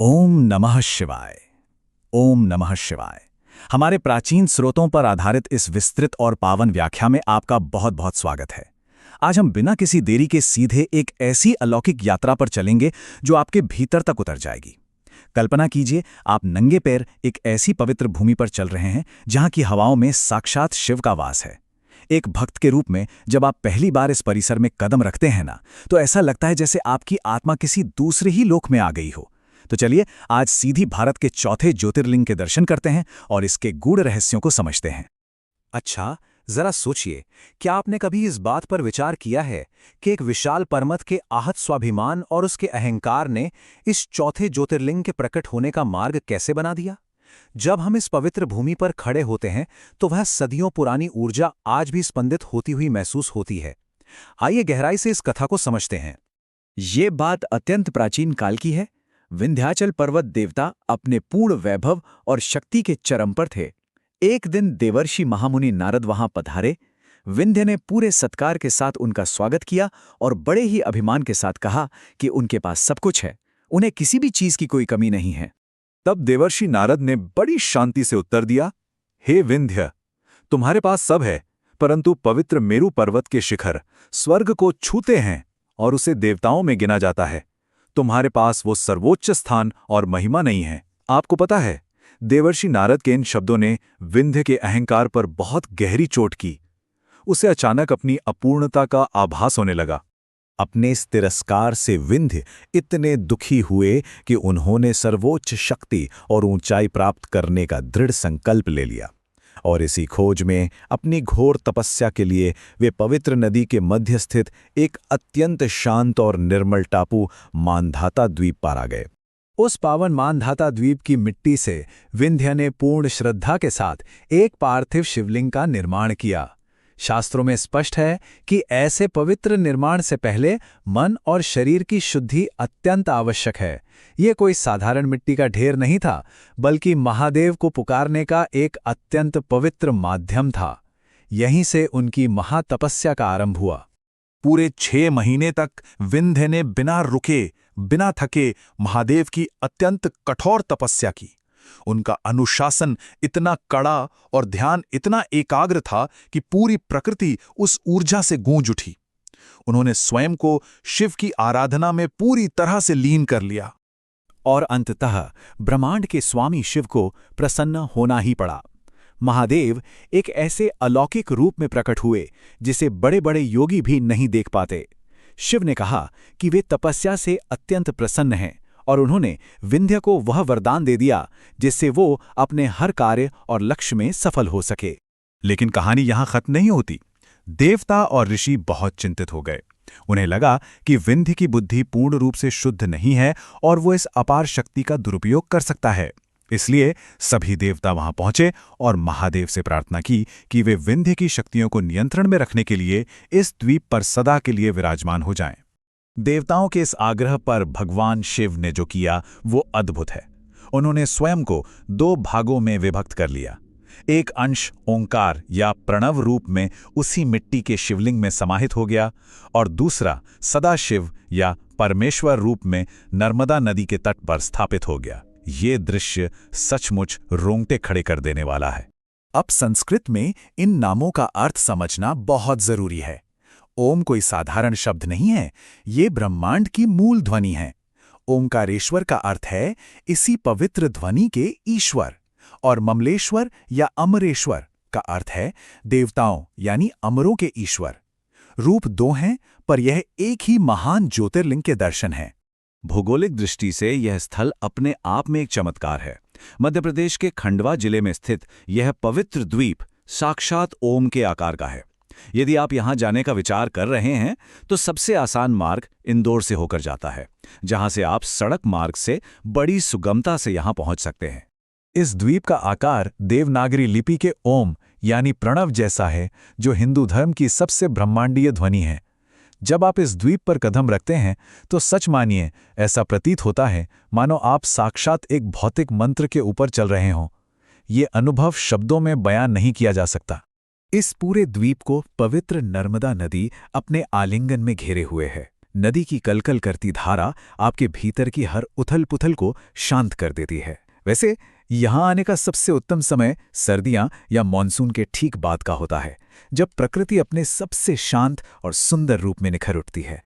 ओम नमः शिवाय। ओम नमः शिवाय। हमारे प्राचीन स्रोतों पर आधारित इस विस्तृत और पावन व्याख्या में आपका बहुत बहुत स्वागत है। आज हम बिना किसी देरी के सीधे एक ऐसी अलौकिक यात्रा पर चलेंगे जो आपके भीतर तक उतर जाएगी। कल्पना कीजिए, आप नंगे पैर एक ऐसी पवित्र भूमि पर चल रहे हैं जहां की हवाओं में साक्षात शिव का वास है। एक भक्त के रूप में जब आप पहली बार इस परिसर में कदम रखते हैं ना, तो ऐसा लगता है जैसे आपकी आत्मा किसी दूसरे ही लोक में आ गई हो। तो चलिए आज सीधी भारत के चौथे ज्योतिर्लिंग के दर्शन करते हैं और इसके गूढ़ रहस्यों को समझते हैं। अच्छा, जरा सोचिए, क्या आपने कभी इस बात पर विचार किया है कि एक विशाल परमत के आहत स्वाभिमान और उसके अहंकार ने इस चौथे ज्योतिर्लिंग के प्रकट होने का मार्ग कैसे बना दिया? जब हम इस पवित्र भूमि पर खड़े होते हैं तो वह सदियों पुरानी ऊर्जा आज भी स्पंदित होती हुई महसूस होती है। आइए गहराई से इस कथा को समझते हैं। ये बात अत्यंत प्राचीन काल की है। विंध्याचल पर्वत देवता अपने पूर्ण वैभव और शक्ति के चरम पर थे। एक दिन देवर्षि महामुनि नारद वहां पधारे। विंध्य ने पूरे सत्कार के साथ उनका स्वागत किया और बड़े ही अभिमान के साथ कहा कि उनके पास सब कुछ है, उन्हें किसी भी चीज की कोई कमी नहीं है। तब देवर्षि नारद ने बड़ी शांति से उत्तर दिया, हे विंध्य, तुम्हारे पास सब है, परंतु पवित्र मेरु पर्वत के शिखर स्वर्ग को छूते हैं और उसे देवताओं में गिना जाता है। तुम्हारे पास वो सर्वोच्च स्थान और महिमा नहीं है। आपको पता है, देवर्षि नारद के इन शब्दों ने विंध्य के अहंकार पर बहुत गहरी चोट की। उसे अचानक अपनी अपूर्णता का आभास होने लगा। अपने इस तिरस्कार से विंध्य इतने दुखी हुए कि उन्होंने सर्वोच्च शक्ति और ऊंचाई प्राप्त करने का दृढ़ संकल्प ले लिया और इसी खोज में अपनी घोर तपस्या के लिए वे पवित्र नदी के मध्य स्थित एक अत्यंत शांत और निर्मल टापू मानधाता द्वीप पर आ गए। उस पावन मानधाता द्वीप की मिट्टी से विंध्य ने पूर्ण श्रद्धा के साथ एक पार्थिव शिवलिंग का निर्माण किया। शास्त्रों में स्पष्ट है कि ऐसे पवित्र निर्माण से पहले मन और शरीर की शुद्धि अत्यंत आवश्यक है। ये कोई साधारण मिट्टी का ढेर नहीं था, बल्कि महादेव को पुकारने का एक अत्यंत पवित्र माध्यम था। यहीं से उनकी महातपस्या का आरंभ हुआ। पूरे 6 महीने तक विंध्य ने बिना रुके, बिना थके महादेव की अत्यंत कठोर तपस्या की। उनका अनुशासन इतना कड़ा और ध्यान इतना एकाग्र था कि पूरी प्रकृति उस ऊर्जा से गूंज उठी। उन्होंने स्वयं को शिव की आराधना में पूरी तरह से लीन कर लिया और अंततः ब्रह्मांड के स्वामी शिव को प्रसन्न होना ही पड़ा। महादेव एक ऐसे अलौकिक रूप में प्रकट हुए जिसे बड़े बड़े योगी भी नहीं देख पाते। शिव ने कहा कि वे तपस्या से अत्यंत प्रसन्न हैं और उन्होंने विंध्य को वह वरदान दे दिया जिससे वो अपने हर कार्य और लक्ष्य में सफल हो सके। लेकिन कहानी यहां खत्म नहीं होती। देवता और ऋषि बहुत चिंतित हो गए। उन्हें लगा कि विंध्य की बुद्धि पूर्ण रूप से शुद्ध नहीं है और वो इस अपार शक्ति का दुरुपयोग कर सकता है। इसलिए सभी देवता वहां पहुंचे और महादेव से प्रार्थना की कि वे विंध्य की शक्तियों को नियंत्रण में रखने के लिए इस द्वीप पर सदा के लिए विराजमान हो जाएं। देवताओं के इस आग्रह पर भगवान शिव ने जो किया वो अद्भुत है। उन्होंने स्वयं को 2 भागों में विभक्त कर लिया। एक अंश ओंकार या प्रणव रूप में उसी मिट्टी के शिवलिंग में समाहित हो गया और दूसरा सदाशिव या परमेश्वर रूप में नर्मदा नदी के तट पर स्थापित हो गया। ये दृश्य सचमुच रोंगटे खड़े कर देने वाला है। अब संस्कृत में इन नामों का अर्थ समझना बहुत जरूरी है। ओम कोई साधारण शब्द नहीं है, ये ब्रह्मांड की मूल ध्वनि है। ओंकारेश्वर का अर्थ है इसी पवित्र ध्वनि के ईश्वर, और ममलेश्वर या अमरेश्वर का अर्थ है देवताओं यानी अमरों के ईश्वर। रूप 2 हैं, पर यह एक ही महान ज्योतिर्लिंग के दर्शन है। भौगोलिक दृष्टि से यह स्थल अपने आप में एक चमत्कार है। मध्य प्रदेश के खंडवा जिले में स्थित यह पवित्र द्वीप साक्षात ओम के आकार का है। यदि आप यहां जाने का विचार कर रहे हैं तो सबसे आसान मार्ग इंदौर से होकर जाता है, जहां से आप सड़क मार्ग से बड़ी सुगमता से यहां पहुंच सकते हैं। इस द्वीप का आकार देवनागरी लिपि के ओम यानी प्रणव जैसा है, जो हिंदू धर्म की सबसे ब्रह्मांडीय ध्वनि है। जब आप इस द्वीप पर कदम रखते हैं तो सच मानिए, ऐसा प्रतीत होता है मानो आप साक्षात एक भौतिक मंत्र के ऊपर चल रहे हों। ये अनुभव शब्दों में बयान नहीं किया जा सकता। इस पूरे द्वीप को पवित्र नर्मदा नदी अपने आलिंगन में घेरे हुए है। नदी की कलकल करती धारा आपके भीतर की हर उथल-पुथल को शांत कर देती है। वैसे यहाँ आने का सबसे उत्तम समय सर्दियाँ या मॉनसून के ठीक बाद का होता है, जब प्रकृति अपने सबसे शांत और सुंदर रूप में निखर उठती है।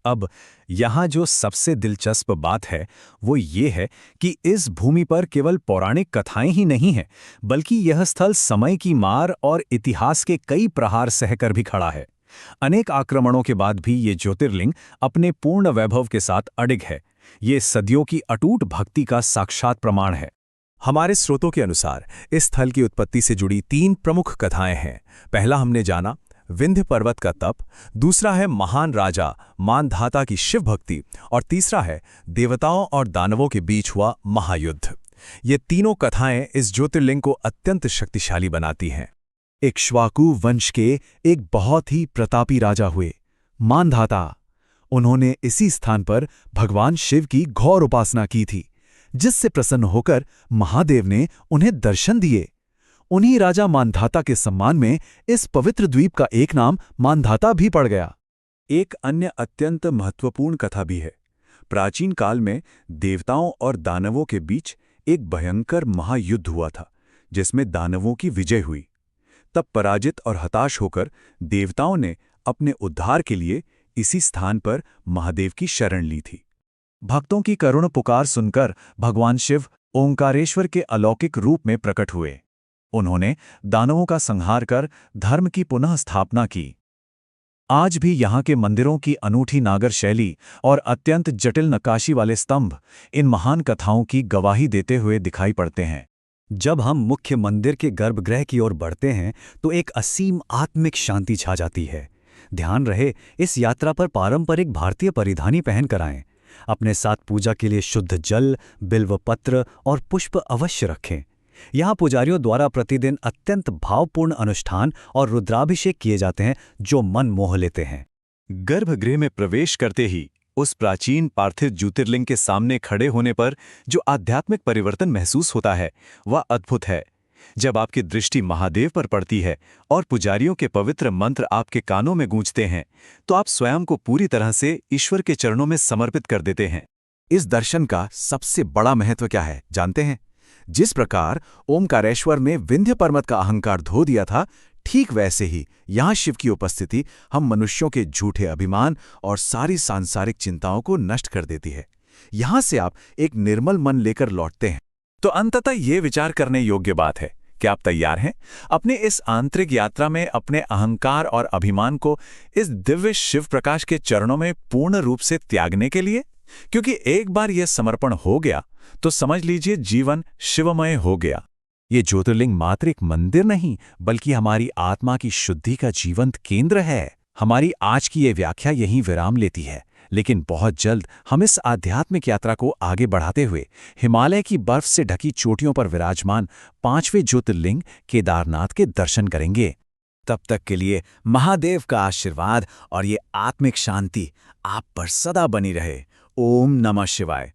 अब यहाँ जो सबसे दिलचस्प बात है वो ये है कि इस भूमि पर केवल पौराणिक कथाएं ही नहीं हैं, बल्कि यह स्थल समय की मार और इतिहास के कई प्रहार सहकर भी खड़ा है। अनेक आक्रमणों के बाद भी ये ज्योतिर्लिंग अपने पूर्ण वैभव के साथ अडिग है। ये सदियों की अटूट भक्ति का साक्षात प्रमाण है। हमारे स्रोतों के अनुसार इस स्थल की उत्पत्ति से जुड़ी 3 प्रमुख कथाएं हैं। पहला हमने जाना विंध्य पर्वत का तप, दूसरा है महान राजा मानधाता की शिव भक्ति और तीसरा है देवताओं और दानवों के बीच हुआ महायुद्ध। ये तीनों कथाएं इस ज्योतिर्लिंग को अत्यंत शक्तिशाली बनाती हैं। इक्ष्वाकु वंश के एक बहुत ही प्रतापी राजा हुए मानधाता। उन्होंने इसी स्थान पर भगवान शिव की घोर उपासना की थी, जिससे प्रसन्न होकर महादेव ने उन्हें दर्शन दिए। उन्हीं राजा मानधाता के सम्मान में इस पवित्र द्वीप का एक नाम मानधाता भी पड़ गया। एक अन्य अत्यंत महत्वपूर्ण कथा भी है। प्राचीन काल में देवताओं और दानवों के बीच एक भयंकर महायुद्ध हुआ था, जिसमें दानवों की विजय हुई। तब पराजित और हताश होकर देवताओं ने अपने उद्धार के लिए इसी स्थान पर महादेव की शरण ली थी। भक्तों की करुण पुकार सुनकर भगवान शिव ओंकारेश्वर के अलौकिक रूप में प्रकट हुए। उन्होंने दानवों का संहार कर धर्म की पुनः स्थापना की। आज भी यहाँ के मंदिरों की अनूठी नागर शैली और अत्यंत जटिल नक्काशी वाले स्तंभ इन महान कथाओं की गवाही देते हुए दिखाई पड़ते हैं। जब हम मुख्य मंदिर के गर्भगृह की ओर बढ़ते हैं तो एक असीम आत्मिक शांति छा जाती है। ध्यान रहे, इस यात्रा पर पारंपरिक भारतीय परिधानी पहनकर आएं। अपने साथ पूजा के लिए शुद्ध जल, बिल्वपत्र और पुष्प अवश्य रखें। यहाँ पुजारियों द्वारा प्रतिदिन अत्यंत भावपूर्ण अनुष्ठान और रुद्राभिषेक किए जाते हैं, जो मन मोह लेते हैं। गर्भगृह में प्रवेश करते ही उस प्राचीन पार्थिव ज्योतिर्लिंग के सामने खड़े होने पर जो आध्यात्मिक परिवर्तन महसूस होता है वह अद्भुत है। जब आपकी दृष्टि महादेव पर पड़ती है और पुजारियों के पवित्र मंत्र आपके कानों में गूंजते हैं, तो आप स्वयं को पूरी तरह से ईश्वर के चरणों में समर्पित कर देते हैं। इस दर्शन का सबसे बड़ा महत्व क्या है, जानते हैं? जिस प्रकार ओमकारेश्वर में विंध्य पर्वत का अहंकार धो दिया था, ठीक वैसे ही यहाँ शिव की उपस्थिति हम मनुष्यों के झूठे अभिमान और सारी सांसारिक चिंताओं को नष्ट कर देती है। यहाँ से आप एक निर्मल मन लेकर लौटते हैं। तो अंततः ये विचार करने योग्य बात है कि आप तैयार हैं अपने इस आंतरिक यात्रा में अपने अहंकार और अभिमान को इस दिव्य शिव प्रकाश के चरणों में पूर्ण रूप से त्यागने के लिए? क्योंकि एक बार यह समर्पण हो गया तो समझ लीजिए जीवन शिवमय हो गया। ये ज्योतिर्लिंग मात्र एक मंदिर नहीं, बल्कि हमारी आत्मा की शुद्धि का जीवंत केंद्र है। हमारी आज की ये व्याख्या यहीं विराम लेती है, लेकिन बहुत जल्द हम इस आध्यात्मिक यात्रा को आगे बढ़ाते हुए हिमालय की बर्फ से ढकी चोटियों पर विराजमान 5वें ज्योतिर्लिंग केदारनाथ के दर्शन करेंगे। तब तक के लिए महादेव का आशीर्वाद और ये आत्मिक शांति आप पर सदा बनी रहे। ओम नमः शिवाय।